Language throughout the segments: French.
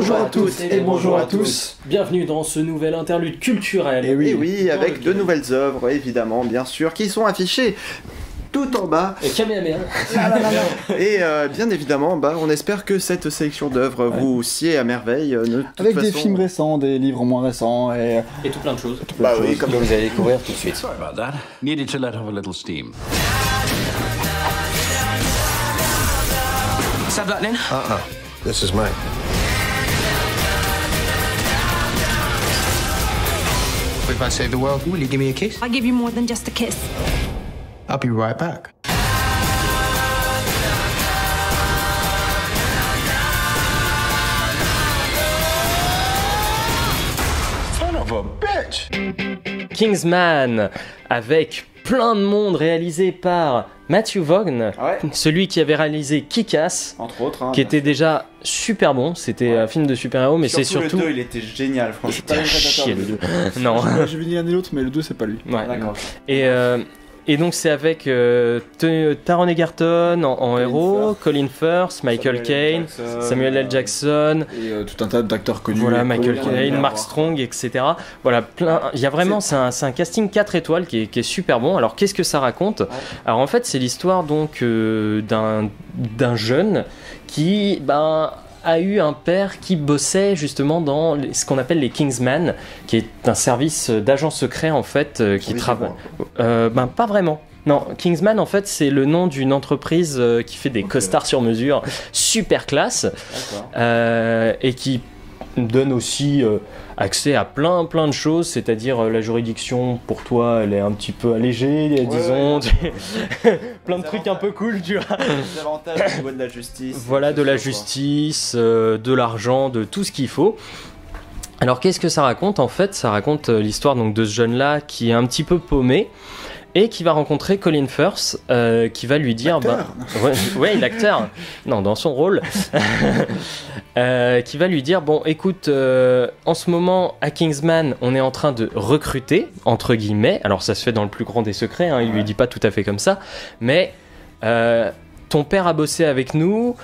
Bonjour à toutes et bonjour à tous. Bienvenue dans ce nouvel interlude culturel. Et oui, avec de nouvelles œuvres, évidemment, bien sûr, qui sont affichées tout en bas. Et Kamehameha. Et bien évidemment, on espère que cette sélection d'œuvres vous sied à merveille. Avec des films récents, des livres moins récents et tout plein de choses. Oui, comme vous allez découvrir tout de suite. Sorry about that. Needed to let off a little steam. Stab that in? This is mine. If I save the world, will you give me a kiss? I'll give you more than just a kiss. I'll be right back. Son of a bitch! Kingsman, avec plein de monde, réalisé par Matthew Vaughn, celui qui avait réalisé Kick-Ass, entre autres, qui était déjà super bon. C'était un film de super-héros, mais c'est surtout... le 2, il était génial, franchement. Il était à chier, le 2. Non. J'ai vu ni l'un ni l'autre, mais le 2, c'est pas lui. Ouais. D'accord. Et donc c'est avec Taron Egerton en héros, Colin Firth, Michael Caine, Samuel L. Jackson, et tout un tas d'acteurs connus. Voilà, Michael Caine, Mark Strong, etc. Voilà, plein. Il y a vraiment, c'est un casting 4 étoiles qui est super bon. Alors qu'est-ce que ça raconte ? Alors en fait, c'est l'histoire donc d'un jeune qui a eu un père qui bossait justement dans ce qu'on appelle les Kingsman, qui est un service d'agents secrets en fait qui travaille. Pas vraiment. Non, Kingsman en fait c'est le nom d'une entreprise qui fait des costards sur mesure super classe et qui donne aussi accès à plein de choses, c'est-à-dire la juridiction pour toi elle est un petit peu allégée, disons, plein de trucs un peu cool, tu vois. Les avantages au niveau de la justice. Voilà, de la justice, de l'argent, de tout ce qu'il faut. Alors qu'est-ce que ça raconte ? En fait, ça raconte l'histoire donc de ce jeune-là qui est un petit peu paumé et qui va rencontrer Colin Firth, qui va lui dire... l'acteur, non, dans son rôle, qui va lui dire, bon, écoute, en ce moment, à Kingsman, on est en train de recruter, entre guillemets, alors ça se fait dans le plus grand des secrets, il lui dit pas tout à fait comme ça, mais... ton père a bossé avec nous,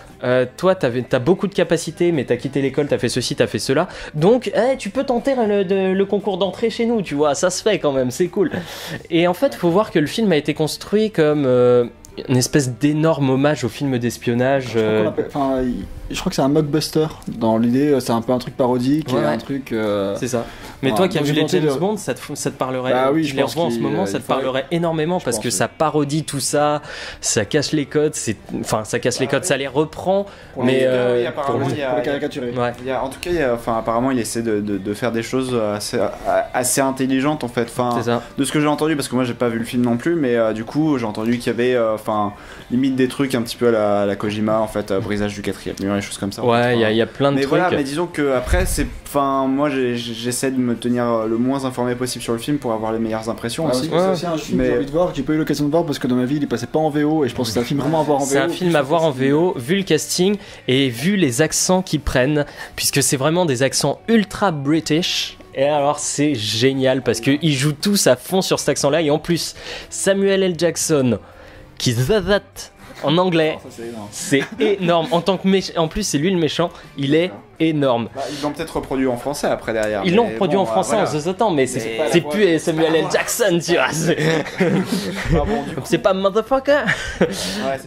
toi t'as beaucoup de capacités, mais t'as quitté l'école, t'as fait ceci, t'as fait cela, donc tu peux tenter le concours d'entrée chez nous, tu vois, ça se fait quand même, c'est cool. Et en fait, faut voir que le film a été construit comme une espèce d'énorme hommage au film d'espionnage. Je crois que c'est un mockbuster, dans l'idée, c'est un peu un truc parodique, et un truc... C'est ça. Mais toi qui as vu les James Bond, ça te parlerait. Je les revois en ce moment, ça te parlerait énormément parce que ça parodie tout ça, ça casse les codes, ça casse les codes, ça les reprend, mais pour les caricaturer. En tout cas, apparemment, il essaie de faire des choses assez intelligentes en fait. C'est ça. De ce que j'ai entendu, parce que moi j'ai pas vu le film non plus, mais du coup j'ai entendu qu'il y avait, limite des trucs un petit peu à la Kojima en fait, brisage du quatrième mur, des choses comme ça. Ouais, il y a plein de trucs. Voilà, mais disons que après moi j'essaie de me tenir le moins informé possible sur le film pour avoir les meilleures impressions aussi. C'est aussi un film que j'ai envie de voir, que j'ai pas eu l'occasion de voir parce que dans ma vie il passait pas en VO et je pense que c'est un film vraiment à voir en VO. C'est un film à voir en VO, vu le casting et vu les accents qu'ils prennent, puisque c'est vraiment des accents ultra british. Et alors c'est génial parce qu'ils jouent tous à fond sur cet accent là, et en plus Samuel L. Jackson qui zazate en anglais, c'est énorme. En plus, c'est lui le méchant, il est énorme. Ils l'ont peut-être reproduit en français après derrière. Ils l'ont reproduit en français en se attend, mais c'est plus Samuel L. Jackson, tu vois. C'est pas motherfucker.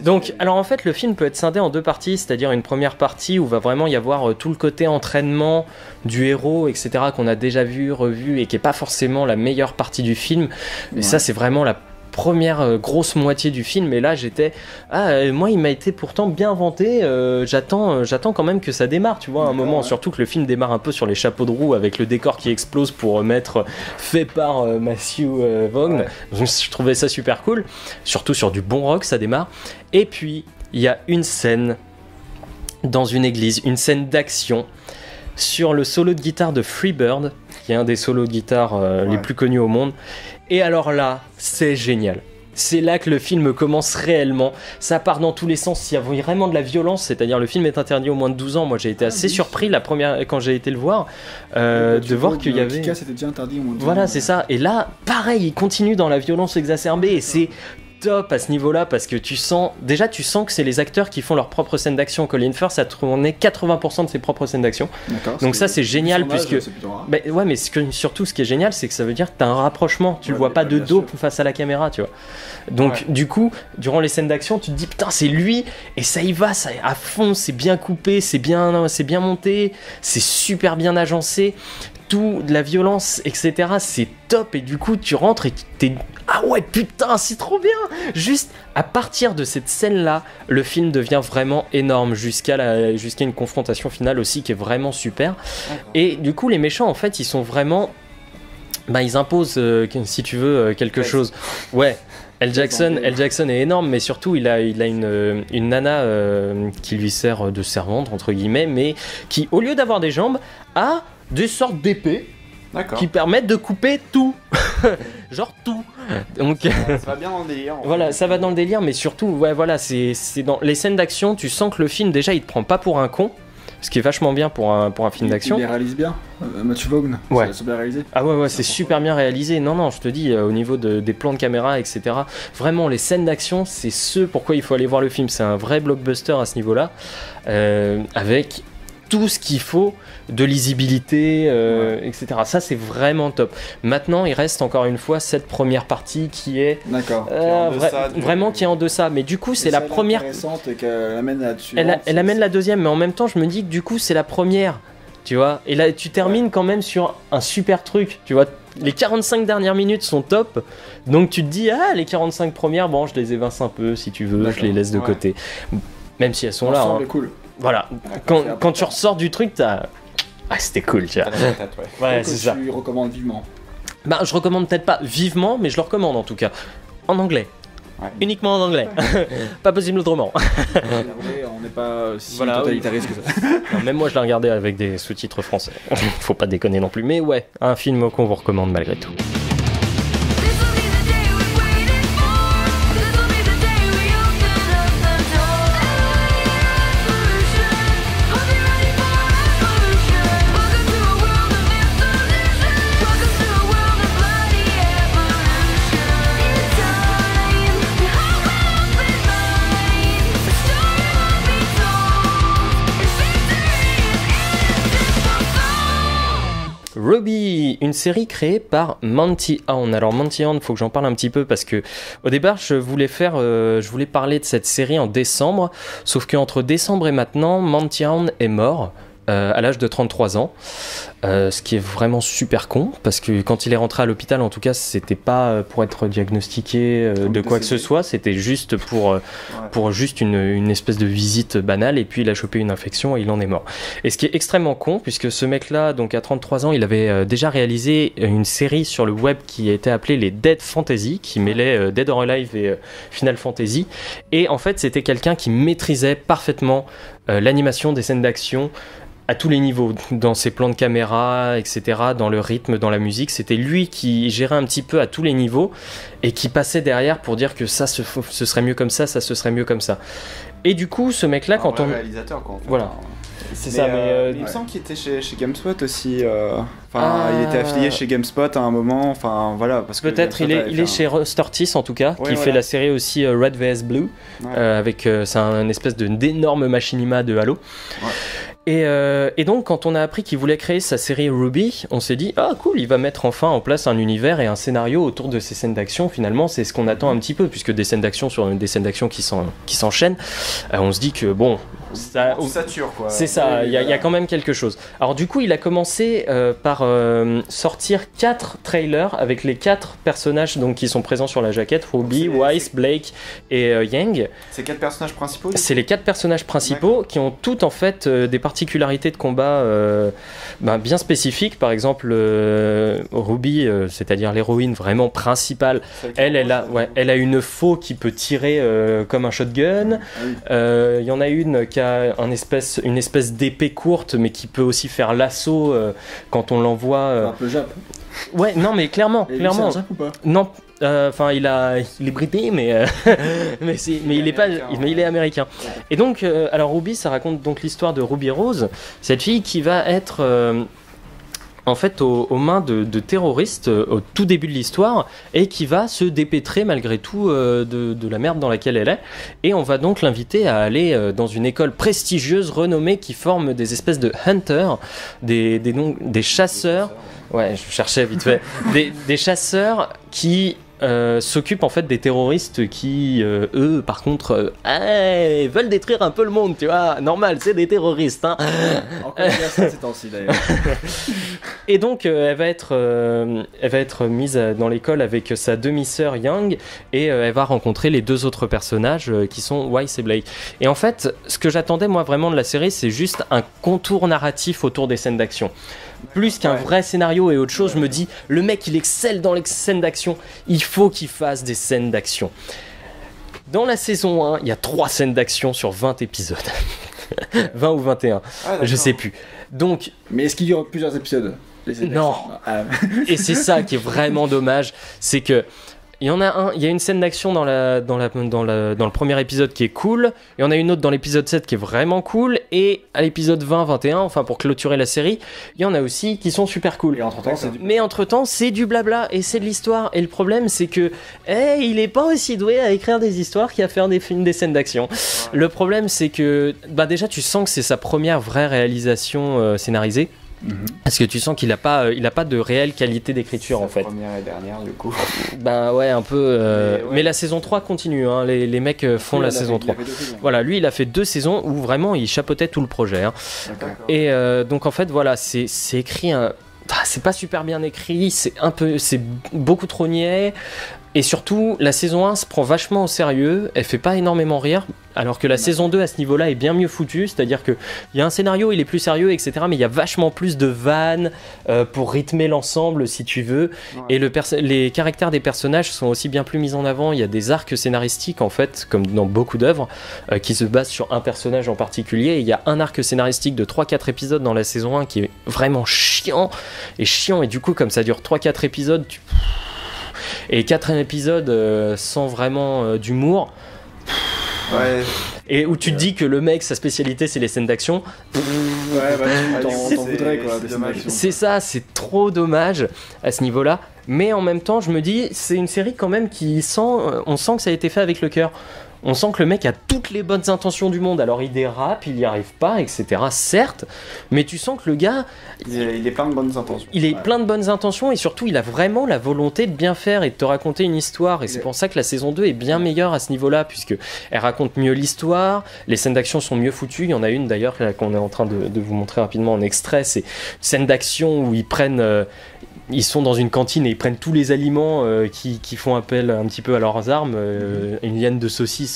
Donc, alors en fait, le film peut être scindé en deux parties, c'est-à-dire une première partie où va vraiment y avoir tout le côté entraînement du héros, etc., qu'on a déjà vu, revu, et qui est pas forcément la meilleure partie du film. Et ça, c'est vraiment la première grosse moitié du film, et là j'étais moi il m'a été pourtant bien inventé, j'attends quand même que ça démarre, tu vois, à un moment, surtout que le film démarre un peu sur les chapeaux de roue avec le décor qui explose pour mettre fait par Matthew Vaughn. Je trouvais ça super cool, surtout sur du bon rock ça démarre. Et puis il y a une scène dans une église, une scène d'action sur le solo de guitare de Freebird, qui est un des solos de guitare les plus connus au monde. Et alors là, c'est génial. C'est là que le film commence réellement. Ça part dans tous les sens. Il y a vraiment de la violence. C'est-à-dire, le film est interdit aux moins de 12 ans. Moi, j'ai été assez surpris quand j'ai été le voir, de voir qu'il y avait... Kika, c'était déjà interdit aux moins de 12 ans. Voilà, c'est ça. Et là, pareil, il continue dans la violence exacerbée. Et c'est top à ce niveau-là parce que tu sens que c'est les acteurs qui font leurs propres scènes d'action. Colin Firth a tourné 80% de ses propres scènes d'action. Donc ça c'est génial puisque ouais, mais surtout ce qui est génial c'est que ça veut dire que t'as un rapprochement, tu le vois pas de dos face à la caméra, tu vois. Donc du coup durant les scènes d'action tu te dis putain c'est lui et ça y va, ça à fond, c'est bien coupé, c'est bien monté, c'est super bien agencé, tout de la violence etc, c'est top et du coup tu rentres et t'es ah ouais putain c'est trop bien. Juste à partir de cette scène là le film devient vraiment énorme jusqu'à une confrontation finale aussi qui est vraiment super. Et du coup les méchants en fait ils sont vraiment ils imposent si tu veux quelque chose. Ouais, L. Jackson est énorme, mais surtout il a une nana qui lui sert de servante entre guillemets, mais qui au lieu d'avoir des jambes a des sortes d'épées qui permettent de couper tout. Genre tout. Donc ça va bien dans le délire. Voilà, ça va dans le délire, mais surtout ouais voilà, c'est dans les scènes d'action, tu sens que le film déjà il te prend pas pour un con. Ce qui est vachement bien pour un film d'action. Il les réalise bien. Matthew Vaughn, c'est bien réalisé. Ah ouais, c'est super bien réalisé. Non, je te dis, au niveau des plans de caméra, etc. Vraiment, les scènes d'action, c'est ce pourquoi il faut aller voir le film. C'est un vrai blockbuster à ce niveau-là. Avec tout ce qu'il faut de lisibilité, etc. Ça, c'est vraiment top. Maintenant, il reste encore une fois cette première partie qui est vraiment qui est en deçà. Mais du coup, c'est la première. Intéressante et qu'elle amène là-dessus. Elle amène la deuxième, mais en même temps, je me dis que du coup, c'est la première. Tu vois, et là, tu termines quand même sur un super truc. Tu vois, les 45 dernières minutes sont top. Donc, tu te dis, les 45 premières, bon, je les évince un peu si tu veux, je les laisse de côté. Même si elles sont là. C'est cool. Voilà, quand tu ressors du truc, t'as. Ah, c'était cool, tu vois. Ouais, c'est ça. Tu recommandes vivement. Je recommande peut-être pas vivement, mais je le recommande en tout cas. En anglais. Ouais. Uniquement en anglais. Pas possible autrement. On n'est pas si totalitariste que ça. Non, même moi, je l'ai regardé avec des sous-titres français. Faut pas déconner non plus. Mais ouais, un film qu'on vous recommande malgré tout. Ruby, une série créée par Monty Hawn. Alors Monty Hawn, faut que j'en parle un petit peu parce que au départ je voulais parler de cette série en décembre, sauf qu'entre décembre et maintenant, Monty Hawn est mort. À l'âge de 33 ans, ce qui est vraiment super con parce que quand il est rentré à l'hôpital, en tout cas c'était pas pour être diagnostiqué de quoi que ce soit, c'était juste pour juste une espèce de visite banale et puis il a chopé une infection et il en est mort. Et ce qui est extrêmement con puisque ce mec là, donc à 33 ans, il avait déjà réalisé une série sur le web qui était appelée les Dead Fantasy, qui mêlait Dead or Alive et Final Fantasy, et en fait c'était quelqu'un qui maîtrisait parfaitement l'animation des scènes d'action à tous les niveaux, dans ses plans de caméra, etc., dans le rythme, dans la musique. C'était lui qui gérait un petit peu à tous les niveaux et qui passait derrière pour dire que ça ce serait mieux comme ça se serait mieux comme ça. Et du coup, ce mec-là, quand on... réalisateur, quoi, en fait. Voilà. C'est ça, mais... Il me semble qu'il était chez GameSpot aussi. Il était affilié chez GameSpot à un moment. Enfin, voilà. Parce que peut-être il est chez Rustortis, en tout cas, qui fait la série aussi Red vs Blue, avec c'est un espèce d'énorme machinima de Halo. Ouais. Et donc quand on a appris qu'il voulait créer sa série Ruby, on s'est dit cool, il va mettre enfin en place un univers et un scénario autour de ces scènes d'action. Finalement c'est ce qu'on attend un petit peu, puisque des scènes d'action sur des scènes d'action qui s'enchaînent, on se dit que bon, ça sature quoi. C'est ça, il y a quand même quelque chose. Alors du coup il a commencé par sortir 4 trailers avec les 4 personnages donc, qui sont présents sur la jaquette, Ruby, Weiss, Blake et Yang. C'est 4 personnages principaux? C'est les 4 personnages principaux qui ont toutes en fait des particularités de combat bien spécifiques. Par exemple Ruby, c'est-à-dire l'héroïne vraiment principale, elle a une faux qui peut tirer comme un shotgun. Il y en a une qui a une espèce d'épée courte mais qui peut aussi faire l'assaut quand on l'envoie. Un peu Jap. Ouais, non mais clairement. C'est un Jap ou pas? Non. Il est britannique, mais il est américain. Et donc, alors Ruby, ça raconte donc l'histoire de Ruby Rose, cette fille qui va être en fait aux mains de terroristes au tout début de l'histoire et qui va se dépêtrer malgré tout de la merde dans laquelle elle est, et on va donc l'inviter à aller dans une école prestigieuse renommée qui forme des espèces de hunters, des chasseurs. Ouais, je cherchais vite fait. Des chasseurs qui s'occupent en fait des terroristes qui, eux, par contre, veulent détruire un peu le monde, tu vois. Normal, c'est des terroristes. Hein. Encore bien ça, ces temps-ci d'ailleurs. Et donc, elle va être mise dans l'école avec sa demi-sœur Young, et elle va rencontrer les deux autres personnages qui sont Weiss et Blake. Et en fait, ce que j'attendais moi vraiment de la série, c'est juste un contour narratif autour des scènes d'action. Plus qu'un vrai scénario et autre chose, je me dis, le mec il excelle dans les scènes d'action, il faut qu'il fasse des scènes d'action. Dans la saison 1, il y a 3 scènes d'action sur 20 épisodes. 20 ou 21, je sais plus. Donc, mais est-ce qu'il y aura plusieurs épisodes? Non. Et c'est ça qui est vraiment dommage, c'est que il y a une scène d'action dans le premier épisode qui est cool, et on a une autre dans l'épisode 7 qui est vraiment cool, et à l'épisode 20-21, enfin pour clôturer la série, il y en a aussi qui sont super cool. Mais entre-temps, c'est du blabla, et c'est de l'histoire, et le problème c'est que il est pas aussi doué à écrire des histoires qu'à faire des films, des scènes d'action. Le problème c'est que déjà tu sens que c'est sa première vraie réalisation scénarisée. Parce que tu sens qu'il a pas de réelle qualité d'écriture en fait. Première et dernière du coup. Ben ouais, un peu. Mais la saison 3 continue, hein. Les mecs font la saison 3. Voilà, lui il a fait 2 saisons où vraiment il chapeautait tout le projet. Hein. Et donc en fait voilà, c'est écrit c'est pas super bien écrit, c'est beaucoup trop niais. Et surtout, la saison 1 se prend vachement au sérieux, elle fait pas énormément rire, alors que la saison 2 à ce niveau-là est bien mieux foutue, c'est-à-dire qu'il y a un scénario, il est plus sérieux, etc., mais il y a vachement plus de vannes pour rythmer l'ensemble, si tu veux, et les caractères des personnages sont aussi bien plus mis en avant, il y a des arcs scénaristiques, en fait, comme dans beaucoup d'œuvres, qui se basent sur un personnage en particulier, et il y a un arc scénaristique de 3-4 épisodes dans la saison 1 qui est vraiment chiant, et du coup, comme ça dure 3-4 épisodes, et 4 épisodes sans vraiment d'humour. Ouais. Et où tu te dis que le mec, sa spécialité, c'est les scènes d'action. T'en voudrais quoi. C'est ça, c'est trop dommage à ce niveau-là. Mais en même temps, je me dis, c'est une série quand même on sent que ça a été fait avec le cœur. On sent que le mec a toutes les bonnes intentions du monde. Alors il dérape, il n'y arrive pas, etc. Certes, mais tu sens que le gars... Il est plein de bonnes intentions. Il est plein de bonnes intentions, et surtout il a vraiment la volonté de bien faire et de te raconter une histoire. Et c'est pour ça que la saison 2 est bien meilleure à ce niveau-là, puisque elle raconte mieux l'histoire, les scènes d'action sont mieux foutues. Il y en a une d'ailleurs qu'on est en train de vous montrer rapidement en extrait. C'est une scène d'action où ils sont dans une cantine et ils prennent tous les aliments qui font appel un petit peu à leurs armes, une liane de saucisses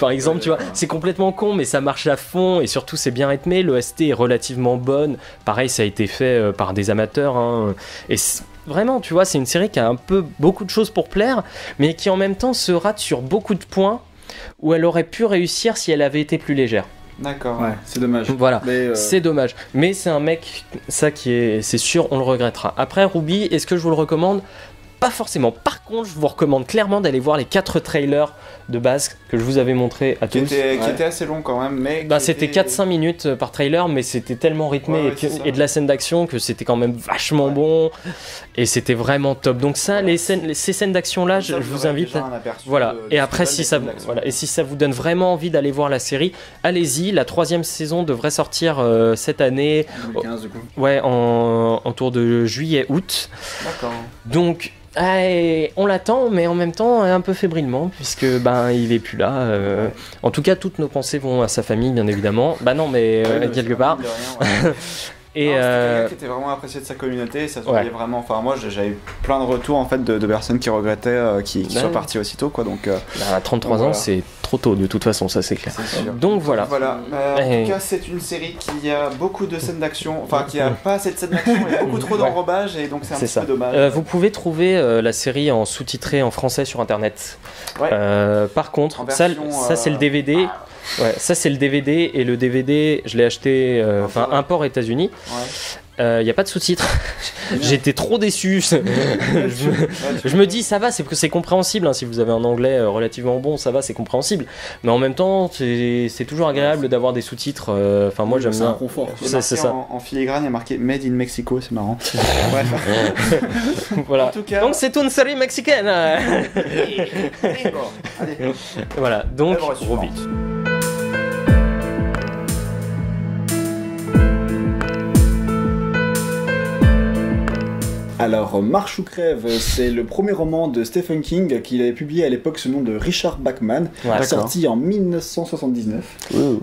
par exemple, tu vois, c'est complètement con mais ça marche à fond, et surtout c'est bien rythmé, l'OST est relativement bonne, pareil ça a été fait par des amateurs, hein, et vraiment tu vois c'est une série qui a beaucoup de choses pour plaire, mais qui en même temps se rate sur beaucoup de points où elle aurait pu réussir si elle avait été plus légère. D'accord. Ouais, c'est dommage. Voilà, c'est dommage. Mais c'est un mec, c'est sûr, on le regrettera. Après, Ruby, est-ce que je vous le recommande ? Pas forcément. Par contre, je vous recommande clairement d'aller voir les 4 trailers de base que je vous avais montrés à tous. Qui étaient assez longs quand même. Mais c'était 4-5 minutes par trailer, mais c'était tellement rythmé et de la scène d'action que c'était quand même vachement bon. Et c'était vraiment top. Donc ça, ces scènes d'action-là, je vous invite. Voilà. Et après, si ça vous donne vraiment envie d'aller voir la série, allez-y. La 3e saison devrait sortir cette année. 2015 du coup. Ouais, en tour de juillet-août. D'accord. Donc... on l'attend, mais en même temps un peu fébrilement, puisque il est plus là. En tout cas, toutes nos pensées vont à sa famille, bien évidemment. Non, mais quelque part. Et c'était quelqu'un qui était vraiment apprécié de sa communauté, ça se voyait vraiment. Enfin, moi j'avais plein de retours en fait de personnes qui regrettaient qu'ils soient partis aussitôt, quoi. Donc, à 33 ans, c'est trop tôt de toute façon, ça c'est clair. Donc voilà. En tout cas, c'est une série qui a beaucoup de scènes d'action, enfin qui a pas assez de scènes d'action et beaucoup trop d'enrobage, et donc c'est un petit peu dommage. Vous pouvez trouver la série en sous-titré en français sur internet. Par contre, ça c'est le DVD. Ouais, ça c'est le DVD, et le DVD je l'ai acheté import États-Unis. il n'y a pas de sous-titres. J'étais trop déçu. Je me dis, ça va, c'est compréhensible. Hein, si vous avez un anglais relativement bon, ça va, c'est compréhensible. Mais en même temps, c'est toujours agréable d'avoir des sous-titres. Enfin, moi, j'aime bien. C'est un confort. C'est ça. En filigrane, il y a marqué Made in Mexico, c'est marrant. Voilà. En tout cas... Donc, c'est une série mexicaine. Allez. Voilà, donc, Hobbit. Alors, Marche ou crève, c'est le premier roman de Stephen King qu'il avait publié à l'époque sous le nom de Richard Bachman, sorti en 1979.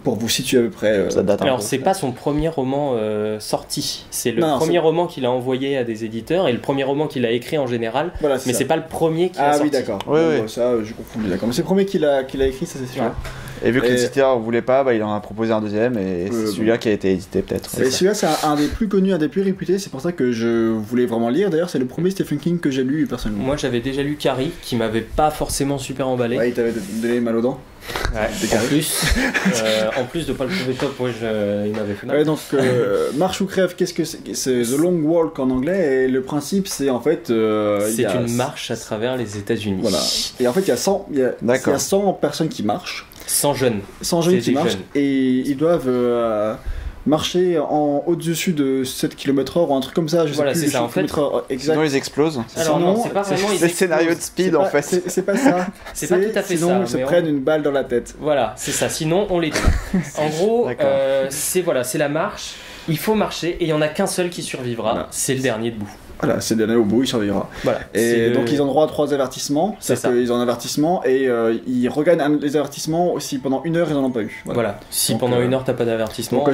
Pour vous situer à peu près. Ça date. Alors, c'est pas son premier roman sorti, c'est le premier roman qu'il a envoyé à des éditeurs et le premier roman qu'il a écrit en général. Voilà, mais c'est pas le premier qu'il a sorti. Ah oui, d'accord. Bon, ça, je confonds, d'accord. Mais c'est le premier qu'il a écrit, ça c'est sûr. Ouais. Et vu que l'éditeur ne voulait pas, il en a proposé un deuxième et c'est celui-là qui a été édité peut-être. Et celui-là c'est un des plus connus, un des plus réputés, c'est pour ça que je voulais vraiment lire. D'ailleurs c'est le premier Stephen King que j'ai lu personnellement. Moi j'avais déjà lu Carrie qui m'avait pas forcément super emballé. Ouais, il t'avait donné mal aux dents. Ouais, en plus de pas le trouver top, il m'avait fait mal. Ouais, donc Marche ou crève, qu'est-ce que c'est The Long Walk en anglais et le principe c'est en fait c'est une marche à travers les États-Unis. Voilà. Et en fait il y a 100 personnes qui marchent. 100 jeunes. 100 jeunes qui marchent et ils doivent marcher au-dessus de 7 km/h ou un truc comme ça. Je sais plus, c'est ça en fait. Exact. Sinon ils explosent. Alors non, c'est pas vraiment. C'est le scénario de Speed en fait. C'est pas ça. C'est pas tout à fait ça. Sinon ils se prennent une balle dans la tête. Voilà, c'est ça. Sinon on les tue. En gros, c'est la marche. Il faut marcher et il y en a qu'un seul qui survivra. Voilà. C'est le dernier debout. Voilà, c'est le dernier au bout, il survivra. Voilà, et donc ils ont droit à 3 avertissements. C'est-à-dire qu'ils ont un avertissement et ils regagnent les avertissements aussi pendant 1 heure ils n'en ont pas eu. Voilà. Si donc, pendant 1 heure t'as pas d'avertissement.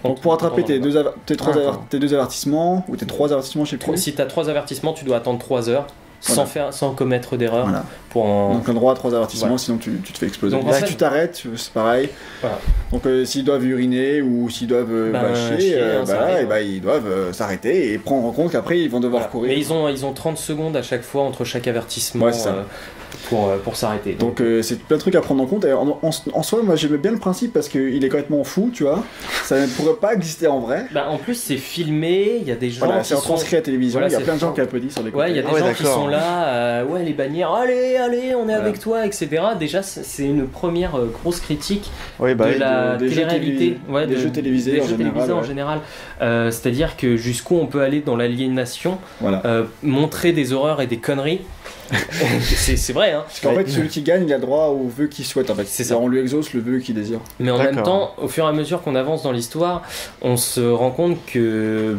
Donc pour attraper tes deux avertissements ou tes 3 avertissements, je sais plus. Si t'as 3 avertissements, tu dois attendre 3 heures. Sans commettre d'erreur. Voilà. Donc un droit à 3 avertissements, sinon tu te fais exploser. Donc, là, si tu t'arrêtes, c'est pareil. Voilà. Donc s'ils doivent uriner ou s'ils doivent bâcher, ils doivent s'arrêter et prendre en compte qu'après ils vont devoir courir. Mais ils ont 30 secondes à chaque fois entre chaque avertissement pour s'arrêter. Donc c'est plein de trucs à prendre en compte. Et en soi, moi j'aimais bien le principe parce qu'il est complètement fou, tu vois. Ça ne pourrait pas exister en vrai. En plus c'est filmé, il y a des gens c'est transcrit à la télévision, il y a plein de gens qui applaudissent sur les côtés. Ouais, il y a des gens qui sont là, les bannières, allez, on est avec toi, etc. Déjà, c'est une première grosse critique de la télé-réalité, des jeux télévisés en général. C'est-à-dire que jusqu'où on peut aller dans l'aliénation, montrer des horreurs et des conneries. c'est vrai, hein. Parce qu'en fait, celui qui gagne, il a droit au vœu qu'il souhaite. En fait, c'est ça. On lui exauce le vœu qu'il désire. Mais en même temps, au fur et à mesure qu'on avance dans l'histoire, on se rend compte que,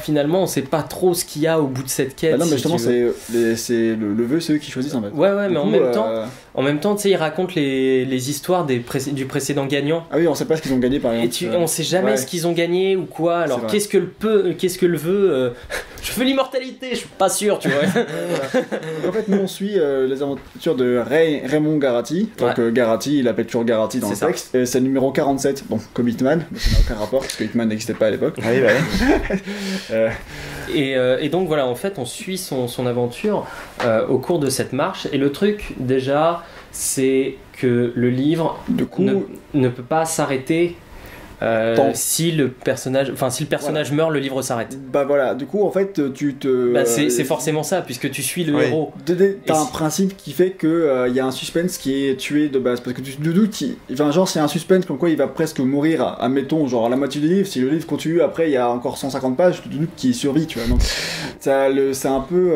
finalement, on sait pas trop ce qu'il y a au bout de cette quête. Non, mais justement, c'est le vœu, c'est eux qui choisissent en fait. Ouais, mais en même temps, tu sais, ils racontent les histoires du précédent gagnant. Ah oui, on sait pas ce qu'ils ont gagné par exemple. Et on sait jamais ce qu'ils ont gagné ou quoi. Alors qu'est-ce que le vœu je veux l'immortalité, je suis pas sûr, tu vois. En fait, nous on suit les aventures de Raymond Garatti. Donc Garatti, il appelle toujours Garatti dans le texte. C'est le numéro 47, bon, comme Hitman, mais ça n'a aucun rapport parce que Hitman n'existait pas à l'époque. Et donc voilà, en fait, on suit son aventure au cours de cette marche. Et le truc, déjà, c'est que le livre ne peut pas s'arrêter. Si le personnage meurt, le livre s'arrête. Voilà, du coup en fait c'est forcément ça puisque tu suis le héros. T'as un principe qui fait que y a un suspense qui est tué de base parce que tu te doutes, c'est un suspense comme quoi il va presque mourir, admettons genre à la moitié du livre. Si le livre continue après il y a encore 150 pages, tu te doutes qu'il survit, tu vois. Donc c'est un peu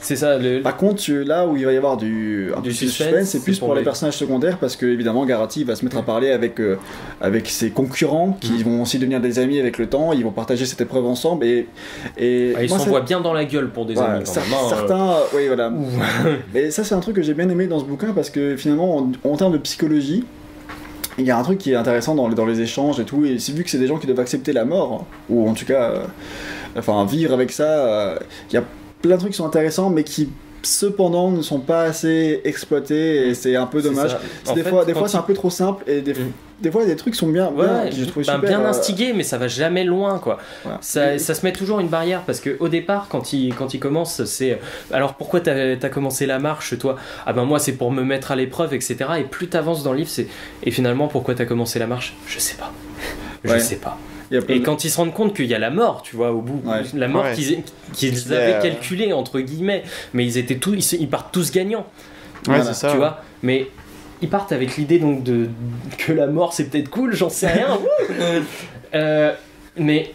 c'est ça. Par contre là où il va y avoir du suspense, c'est plus pour les personnages secondaires parce que évidemment Garatti va se mettre à parler avec ses concurrents qui vont aussi devenir des amis avec le temps, ils vont partager cette épreuve ensemble et ils s'envoient bien dans la gueule pour des amis quand même. Certains, oui voilà. Mais ça c'est un truc que j'ai bien aimé dans ce bouquin parce que finalement en termes de psychologie, il y a un truc qui est intéressant dans les échanges et tout, et c'est vu que c'est des gens qui doivent accepter la mort, ou en tout cas vivre avec ça, il y a plein de trucs qui sont intéressants mais qui cependant ne sont pas assez exploités et c'est un peu dommage. Des fois c'est un peu trop simple et des fois il y a des trucs qui sont bien bien instigués mais ça va jamais loin quoi. Ça se met toujours une barrière parce que au départ quand il commence c'est alors pourquoi t'as commencé la marche toi? Moi c'est pour me mettre à l'épreuve etc. Et plus t'avances dans le livre et finalement pourquoi t'as commencé la marche? Je sais pas. Et quand ils se rendent compte qu'il y a la mort, tu vois, au bout, la mort qu'ils avaient calculée entre guillemets, mais ils partent tous gagnants. Ouais, c'est ça. Tu vois, mais ils partent avec l'idée donc que la mort c'est peut-être cool, j'en sais rien. Mais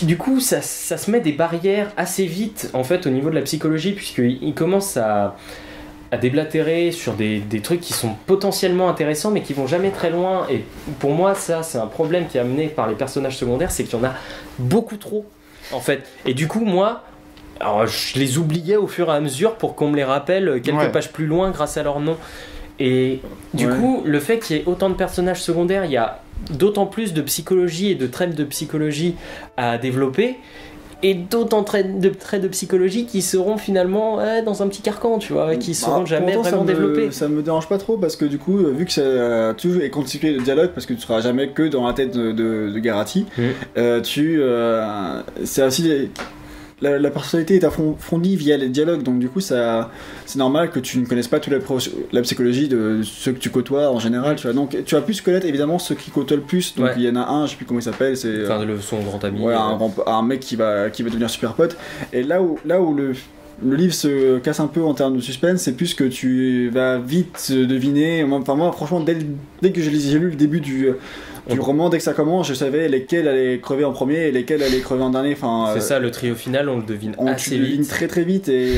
du coup, ça se met des barrières assez vite en fait au niveau de la psychologie, puisqu'ils commencent à déblatérer sur des trucs qui sont potentiellement intéressants mais qui vont jamais très loin. Et pour moi, ça c'est un problème qui est amené par les personnages secondaires, c'est qu'il y en a beaucoup trop en fait. Et du coup, moi, alors, je les oubliais au fur et à mesure pour qu'on me les rappelle quelques pages plus loin grâce à leur nom. Et du coup, le fait qu'il y ait autant de personnages secondaires, il y a d'autant plus de psychologie et de traits de psychologie à développer, et d'autant traits de psychologie qui seront finalement dans un petit carcan, tu vois, qui seront jamais vraiment développés. Ça me dérange pas trop parce que du coup, vu que ça toujours est constitué de dialogue, parce que tu seras jamais que dans la tête de Garati, c'est aussi la personnalité est approfondie via les dialogues, donc du coup c'est normal que tu ne connaisses pas toute la psychologie de ceux que tu côtoies en général, tu vois. Donc tu vas plus connaître évidemment ceux qui côtoient le plus, donc il y en a un, je sais plus comment il s'appelle, c'est son grand ami, un mec qui va devenir super pote. Et là où le livre se casse un peu en termes de suspense, c'est plus que tu vas vite deviner. Enfin moi franchement dès que j'ai lu le début du roman, dès que ça commence, je savais lesquels allaient crever en premier et lesquels allaient crever en dernier. Enfin, c'est ça, le trio final, on le devine assez vite. On le devine très très vite. Et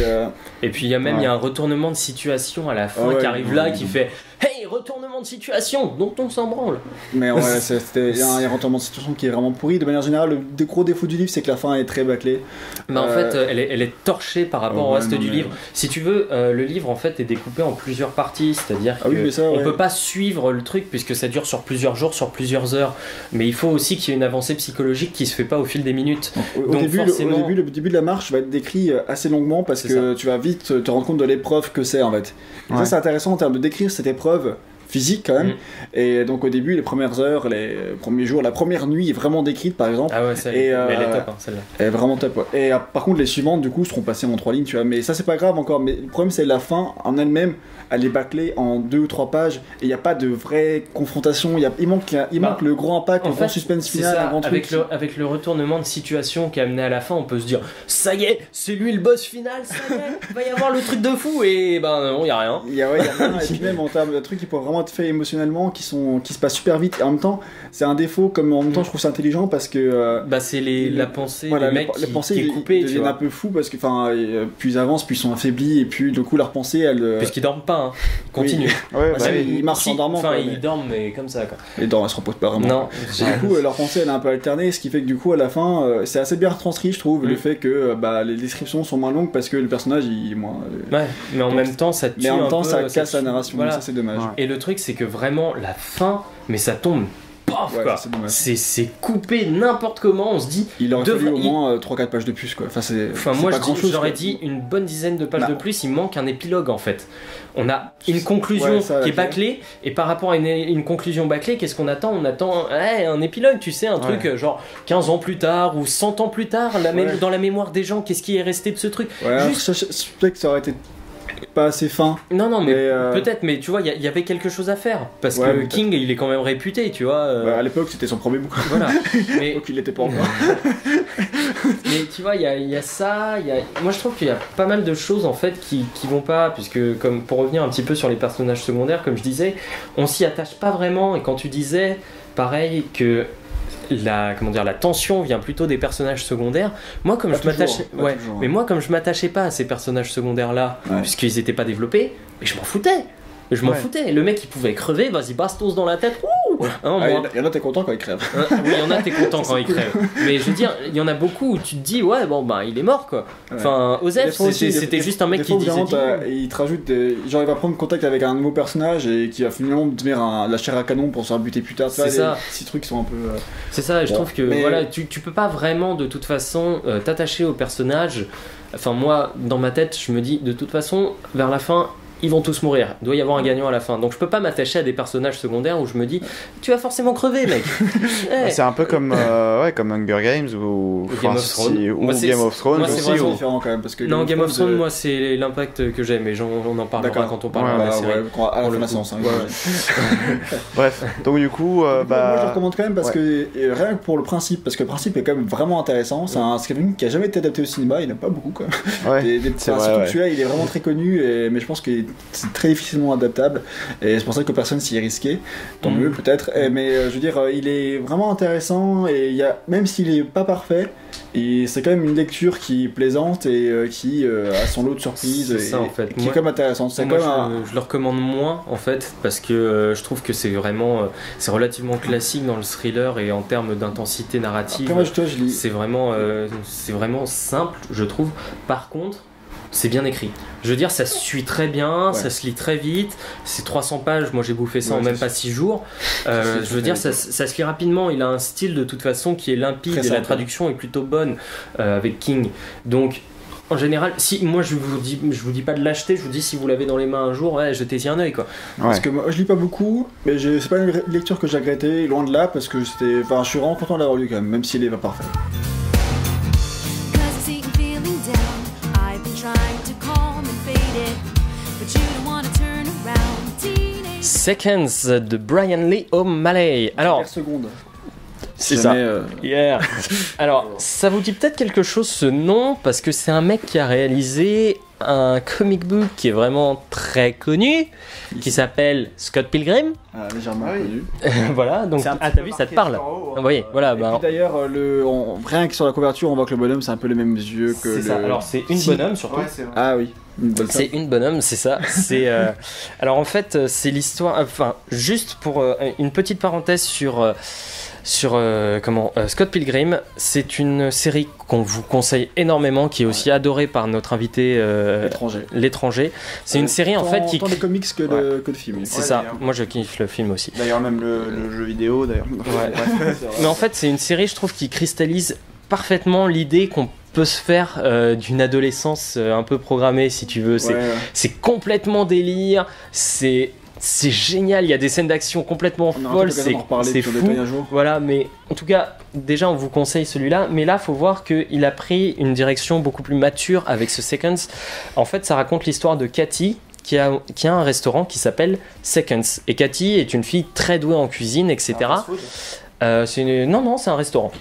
puis il y a un retournement de situation à la fin qui arrive qui fait hey, retournement de situation, dont on s'en branle. Mais il y a un retournement de situation qui est vraiment pourri. De manière générale, le gros défaut du livre, c'est que la fin est très bâclée. Mais en fait, elle est torchée par rapport au reste du livre. Si tu veux, le livre en fait est découpé en plusieurs parties, c'est-à-dire qu'on peut pas suivre le truc puisque ça dure sur plusieurs jours, sur plusieurs heures. Mais il faut aussi qu'il y ait une avancée psychologique qui se fait pas au fil des minutes. Au début de la marche va être décrit assez longuement parce que tu vas vite te rendre compte de l'épreuve que c'est en fait. Et ça c'est intéressant en termes de décrire cette épreuve physique quand même. Et donc au début, les premières heures, les premiers jours, la première nuit est vraiment décrite par exemple. Ah ouais, mais elle est top celle-là. Elle est vraiment top. Et par contre les suivantes du coup seront passées en 3 lignes, tu vois. Mais ça c'est pas grave encore. Mais le problème c'est la fin en elle-même. Elle est bâclée en 2 ou 3 pages et il n'y a pas de vraie confrontation. Il manque le gros impact, le grand suspense final. Ça, avec le retournement de situation qui est amené à la fin, on peut se dire ça y est, c'est lui le boss final, ça y est, il va y avoir le truc de fou. Et non, il n'y a rien. Il y a rien. Et puis même en termes de trucs qui pourraient vraiment être faits émotionnellement, qui se passent super vite. Et en même temps, c'est un défaut, comme en même temps je trouve ça intelligent parce que. C'est la pensée, le mec la pensée qui est coupé. Ils deviennent un peu fous parce que plus ils avancent, plus ils sont affaiblis et puis du coup leur pensée elle. Puisqu'ils dorment pas. Continue. Ils marchent en dormant. Enfin, ils dorment, mais comme ça, quoi. Ils dorment, ils se reposent pas vraiment. Non. Du coup, leur pensée, elle est un peu alternée, ce qui fait que du coup, à la fin, c'est assez bien retranscrit, je trouve, le fait que les descriptions sont moins longues parce que le personnage, il est moins. Ouais, mais en même temps, ça tue. Mais en même temps, ça casse la narration. Ça, c'est dommage. Et le truc, c'est que vraiment, la fin, mais ça tombe. Quoi. C'est coupé n'importe comment, on se dit il aurait fallu au moins 3-4 pages de plus quoi. Moi j'aurais dit une bonne dizaine de pages de plus. Il manque un épilogue en fait. On a une conclusion qui est bâclée et par rapport à une conclusion bâclée, qu'est-ce qu'on attend? On attend un épilogue, tu sais, un truc genre 15 ans plus tard ou 100 ans plus tard, dans la mémoire des gens, qu'est-ce qui est resté de ce truc? Peut-être que ça aurait été pas assez fin. Non, mais peut-être, mais tu vois, il y avait quelque chose à faire. Parce que King, il est quand même réputé, tu vois. À l'époque, c'était son premier bouquin. Voilà. Mais... Donc il l'était pas encore. Mais tu vois, il y a ça. Moi, je trouve qu'il y a pas mal de choses, en fait, qui vont pas. Puisque, comme pour revenir un petit peu sur les personnages secondaires, comme je disais, on s'y attache pas vraiment. Et quand tu disais, pareil, que la tension vient plutôt des personnages secondaires. Moi comme je m'attachais pas à ces personnages secondaires là puisqu'ils étaient pas développés, mais je m'en foutais. Le mec il pouvait crever, vas-y bastos dans la tête. Il y en a t'es content quand il crève. Oui, il y en a t'es content quand il crève. Mais je veux dire, il y en a beaucoup où tu te dis il est mort quoi. Enfin, Osef c'était juste un mec qui disait. Il te rajoute genre il va prendre contact avec un nouveau personnage et qui va finalement devenir la chair à canon pour se faire buter plus tard. C'est ça. Ces trucs qui sont un peu. C'est ça. Je trouve que tu peux pas vraiment de toute façon t'attacher au personnage. Enfin moi dans ma tête je me dis de toute façon vers la fin ils vont tous mourir. Il doit y avoir un gagnant à la fin. Donc je peux pas m'attacher à des personnages secondaires où je me dis tu vas forcément crever, mec. Ouais. C'est un peu comme comme Hunger Games ou Game of Thrones. Ou Game of Thrones. Moi, c'est aussi, vraiment différent quand même parce que non, Game of Thrones, moi c'est l'impact que j'ai, mais on en parlera quand on parlera de la série. À la fin de la séance. Bref, donc du coup, moi je le recommande quand même parce que rien que pour le principe, parce que le principe est quand même vraiment intéressant. C'est un film qui a jamais été adapté au cinéma, il n'y en a pas beaucoup quand même. Surtout que celui-là, il est vraiment très connu, mais je pense que c'est très difficilement adaptable et c'est pour ça que personne s'y est risqué. Tant mieux peut-être. Mais je veux dire, il est vraiment intéressant et même s'il est pas parfait, et c'est quand même une lecture qui est plaisante et qui a son lot de surprises ça, en fait. qui est quand même intéressante. Je le recommande moins en fait parce que je trouve que c'est relativement classique dans le thriller et en termes d'intensité narrative. Après, moi, je lis. C'est vraiment simple, je trouve. Par contre, c'est bien écrit. Je veux dire, ça se suit très bien, ça se lit très vite. C'est 300 pages, moi j'ai bouffé ça en même pas 6 jours. Je veux dire, ça se lit rapidement. Il a un style de toute façon qui est limpide et la traduction est plutôt bonne avec King. Donc, en général, si moi je vous dis pas de l'acheter, je vous dis si vous l'avez dans les mains un jour, jetez-y un œil quoi. Parce que moi je lis pas beaucoup, mais c'est pas une lecture que j'ai regrettée, loin de là, parce que je suis vraiment content de l'avoir lu quand même s'il est pas parfait. Seconds de Brian Lee O'Malley. Alors, secondes. C'est ça. Alors, ça vous dit peut-être quelque chose ce nom parce que c'est un mec qui a réalisé un comic book qui est vraiment très connu, qui s'appelle Scott Pilgrim. Légèrement connu. Voilà, donc t'as vu, ça te parle. Oui, voilà. Et puis d'ailleurs, rien que sur la couverture, on voit que le bonhomme c'est un peu les mêmes yeux que. C'est ça. Alors c'est une bonhomme surtout. Ah oui. C'est une bonhomme, c'est ça. Alors en fait, c'est l'histoire. Enfin, juste pour une petite parenthèse sur Scott Pilgrim, c'est une série qu'on vous conseille énormément, qui est aussi adorée par notre invité l'étranger. C'est une série en fait qui tant les comics que le film. C'est ça. Moi je kiffe le film aussi. D'ailleurs même le jeu vidéo d'ailleurs. Mais en fait c'est une série, je trouve, qui cristallise parfaitement l'idée qu'on peut se faire d'une adolescence un peu programmée, si tu veux. C'est complètement délire. C'est génial, il y a des scènes d'action complètement folles, c'est fou. Voilà, mais en tout cas, déjà on vous conseille celui-là, mais là faut voir qu'il a pris une direction beaucoup plus mature avec ce Seconds. En fait, ça raconte l'histoire de Cathy qui a un restaurant qui s'appelle Seconds. Et Cathy est une fille très douée en cuisine, etc. Non, c'est un restaurant.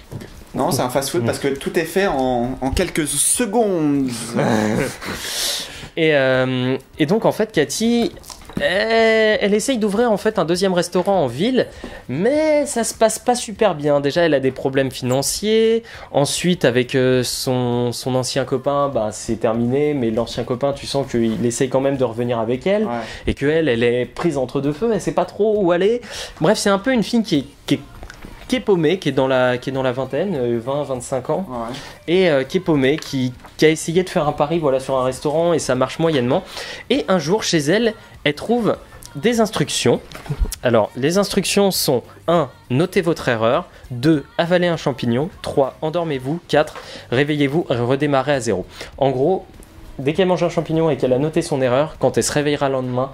Non, c'est un fast-food parce que tout est fait en quelques secondes. Et donc en fait, Cathy, elle essaye d'ouvrir en fait un deuxième restaurant en ville, mais ça se passe pas super bien. Déjà, elle a des problèmes financiers. Ensuite, avec son ancien copain, c'est terminé. Mais l'ancien copain, tu sens qu'il essaye quand même de revenir avec elle, et qu'elle est prise entre deux feux. Elle sait pas trop où aller. Bref, c'est un peu une fille qui est paumée, qui est dans la vingtaine, 20-25 ans, et qui est paumée, qui a essayé de faire un pari sur un restaurant et ça marche moyennement. Et un jour, chez elle, elle trouve des instructions. Alors, les instructions sont 1. Notez votre erreur. 2. Avalez un champignon. 3. Endormez-vous. 4. Réveillez-vous et redémarrez à 0. En gros, dès qu'elle mange un champignon et qu'elle a noté son erreur, quand elle se réveillera le lendemain,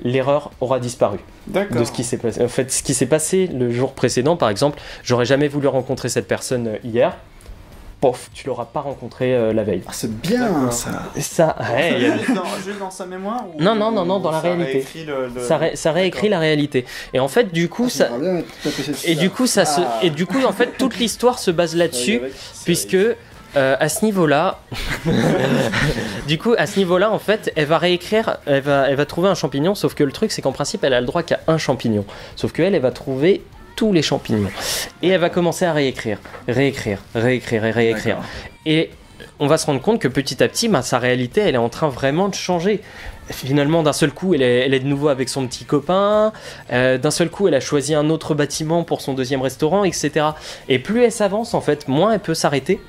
l'erreur aura disparu. D'accord. De ce qui s'est passé. En fait, ce qui s'est passé le jour précédent, par exemple, j'aurais jamais voulu rencontrer cette personne hier. Pof, tu l'auras pas rencontré la veille. Ah, c'est bien ça. Ça, juste dans sa mémoire ou Non, dans la réalité. Ça réécrit la réalité. Et en fait, du coup, en fait, toute l'histoire se base là-dessus, puisque à ce niveau-là, en fait, elle va réécrire, elle va trouver un champignon, sauf que le truc, c'est qu'en principe, elle a le droit qu'à un champignon. Sauf qu'elle va trouver tous les champignons. Et elle va commencer à réécrire. Et on va se rendre compte que petit à petit, sa réalité, elle est en train vraiment de changer. Finalement, d'un seul coup, elle est de nouveau avec son petit copain. D'un seul coup, elle a choisi un autre bâtiment pour son deuxième restaurant, etc. Et plus elle s'avance, en fait, moins elle peut s'arrêter.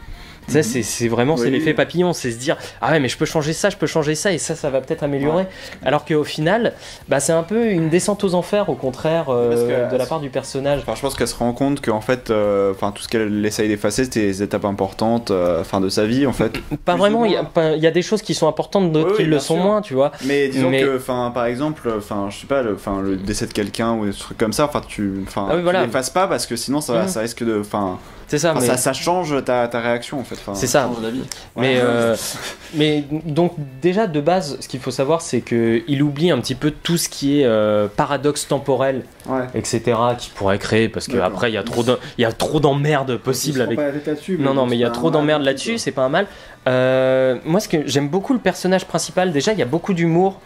Ça, c'est vraiment c'est l'effet papillon, c'est se dire ah ouais mais je peux changer ça et ça va peut-être améliorer. Alors qu'au final, c'est un peu une descente aux enfers au contraire de la part du personnage. Enfin, je pense qu'elle se rend compte qu'en fait, tout ce qu'elle essaye d'effacer, c'était des étapes importantes, de sa vie en fait. Pas vraiment. Il y a des choses qui sont importantes, d'autres qui le sont moins, tu vois. Mais disons que, par exemple, je sais pas, le décès de quelqu'un ou des trucs comme ça, tu l'effaces pas parce que sinon ça risque de, c'est ça, ça change ta réaction en fait. C'est ça. Change d'avis. Mais donc déjà de base, ce qu'il faut savoir, c'est que il oublie un petit peu tout ce qui est paradoxe temporel, etc. qui pourrait créer parce que après il y a trop d'emmerdes possibles avec. Non, mais il y a trop d'emmerdes là-dessus, c'est pas un mal. Moi, ce que j'aime beaucoup le personnage principal, déjà il y a beaucoup d'humour.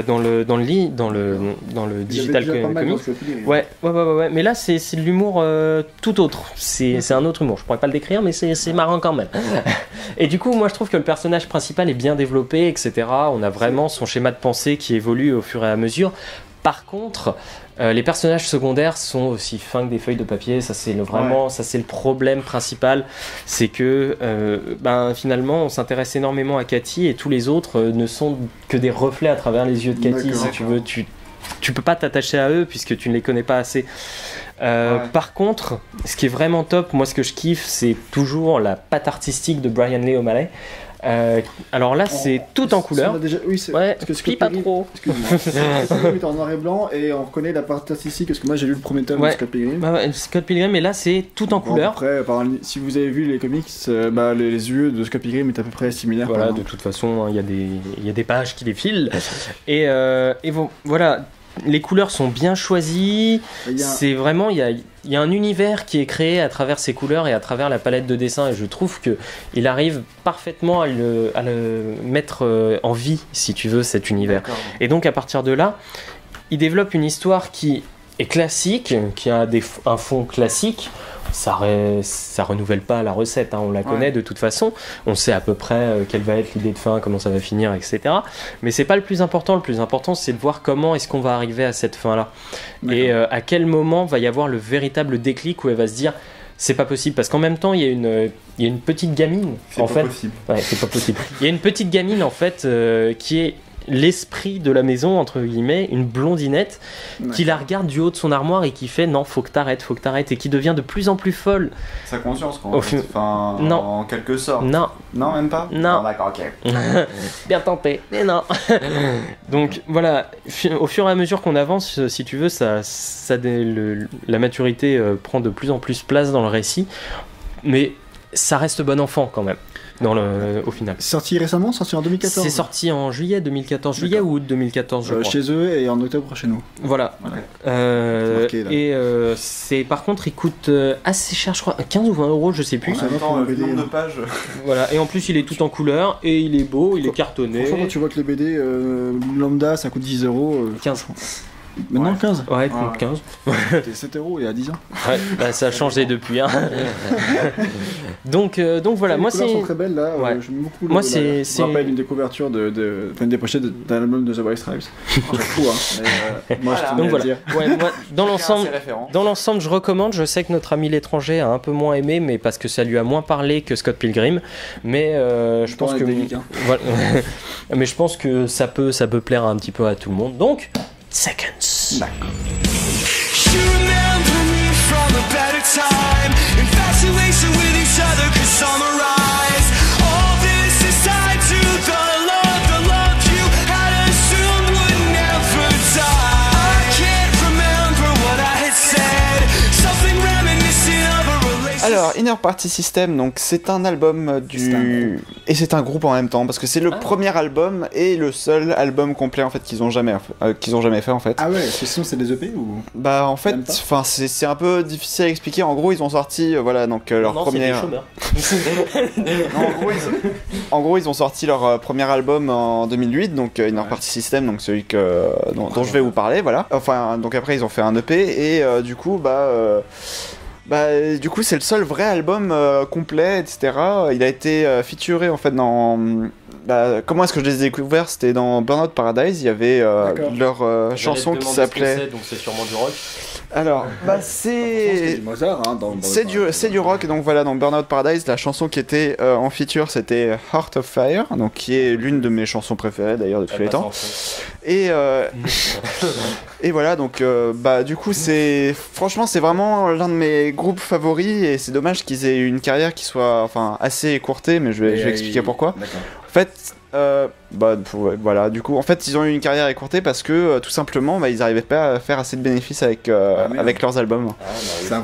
Dans le digital comics. Ouais. Mais là, c'est de l'humour tout autre. C'est un autre humour. Je pourrais pas le décrire, mais c'est marrant quand même. Et du coup, moi, je trouve que le personnage principal est bien développé, etc. On a vraiment son schéma de pensée qui évolue au fur et à mesure. Par contre, les personnages secondaires sont aussi fins que des feuilles de papier. Ça, c'est le problème principal. C'est que finalement, on s'intéresse énormément à Cathy et tous les autres ne sont que des reflets à travers les yeux de Cathy. Si tu veux, tu peux pas t'attacher à eux puisque tu ne les connais pas assez. Par contre, ce qui est vraiment top, moi, ce que je kiffe, c'est toujours la patte artistique de Brian Lee O'Malley. Alors là, c'est tout en couleur. Oui, c'est parce que Scott pas trop. Excuse-moi. C'est en noir et blanc et on reconnaît la part artistique parce que moi j'ai lu le premier tome de Scott Pilgrim. Scott Pilgrim, mais là c'est tout en couleur. Après, si vous avez vu les comics, les yeux de Scott Pilgrim est à peu près similaires. Voilà, de toute façon, il y a des pages qui défilent. Et voilà. Les couleurs sont bien choisies. C'est vraiment il y a un univers qui est créé à travers ces couleurs et à travers la palette de dessin. Et je trouve que il arrive parfaitement à le mettre en vie, si tu veux, cet univers. D'accord. Et donc à partir de là, il développe une histoire qui est classique, qui a un fond classique. Ça renouvelle pas la recette, on la connaît de toute façon, on sait à peu près quelle va être l'idée de fin, comment ça va finir, etc. Mais c'est pas le plus important c'est de voir comment est-ce qu'on va arriver à cette fin-là. Et à quel moment va y avoir le véritable déclic où elle va se dire c'est pas possible, parce qu'en même temps il y a une petite gamine c'est pas possible. Il y a une petite gamine en fait qui est l'esprit de la maison, entre guillemets, une blondinette qui la regarde du haut de son armoire et qui fait non, faut que t'arrêtes, et qui devient de plus en plus folle. Sa conscience, quoi. Non. En quelque sorte. Non, même pas. Non. D'accord, ok. Bien tenté, mais non. Donc voilà, au fur et à mesure qu'on avance, si tu veux, la maturité prend de plus en plus place dans le récit, mais ça reste bon enfant quand même. Au final. C'est sorti récemment, sorti en 2014. C'est sorti en juillet 2014, juillet ou août 2014, je crois. Chez eux et en octobre chez nous. Voilà. C'est par contre, il coûte assez cher, je crois, 15 ou 20 euros, je sais plus. Le nombre de pages. Voilà, et en plus il est tout en couleur et il est beau, il est cartonné. Franchement, tu vois que les BD lambda ça coûte 10 euros. 15. Maintenant 15 Ouais, 15. C'était 7 euros il y a 10 ans. Ouais, ça a changé depuis. Hein. donc voilà, moi c'est. Les couleurs sont très belles là. J'aime beaucoup. Moi c'est. Je me rappelle une des couvertures une des pochettes d'un album de The White Stripes. C'est fou, hein. Moi je tenais à dire. Moi, dans l'ensemble, je recommande. Je sais que notre ami l'étranger a un peu moins aimé, mais parce que ça lui a moins parlé que Scott Pilgrim. Mais je pense que. Voilà. Mais je pense que ça peut plaire un petit peu à tout le monde. Donc. Seconds. D'accord. Alors, Inner Party System, donc c'est un album et c'est un groupe en même temps parce que c'est le premier album et le seul album complet en fait qu'ils ont jamais fait en fait. Ah ouais, sinon c'est des EP ou Bah en fait, c'est un peu difficile à expliquer. En gros, ils ont sorti leur premier. En gros, ils ont sorti leur premier album en 2008, donc Inner Party System, donc celui dont je vais vous parler, voilà. Enfin, donc après ils ont fait un EP et du coup c'est le seul vrai album complet, etc. Il a été featuré en fait dans. Comment est-ce que je les ai découverts? C'était dans Burnout Paradise. Il y avait leur chanson qui s'appelait. Donc c'est sûrement du rock. Alors, bah c'est Mozart, hein, c'est du rock. Donc voilà, dans Burnout Paradise, la chanson qui était en feature, c'était Heart of Fire, donc qui est l'une de mes chansons préférées d'ailleurs de tous les temps. Et voilà, donc bah du coup franchement c'est vraiment l'un de mes groupes favoris et c'est dommage qu'ils aient une carrière qui soit assez écourtée, mais je vais expliquer pourquoi. En fait, voilà, du coup, en fait, ils ont eu une carrière écourtée parce que tout simplement, ils n'arrivaient pas à faire assez de bénéfices avec leurs albums. Ça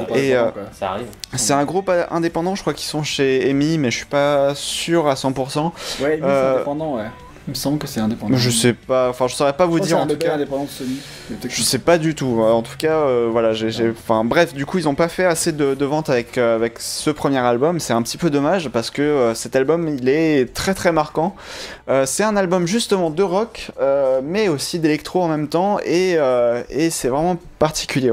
arrive. C'est un groupe indépendant, je crois qu'ils sont chez EMI, mais je suis pas sûr à 100%. Ouais, EMI c'est indépendant, ouais. Il me semble que c'est indépendant. Je sais pas, je saurais pas vous dire en tout cas. Indépendant de Sony. Je sais pas du tout. En tout cas, voilà, bref, du coup, ils ont pas fait assez de ventes avec ce premier album. C'est un petit peu dommage parce que cet album, il est très très marquant. C'est un album justement de rock, mais aussi d'électro en même temps, et c'est vraiment particulier.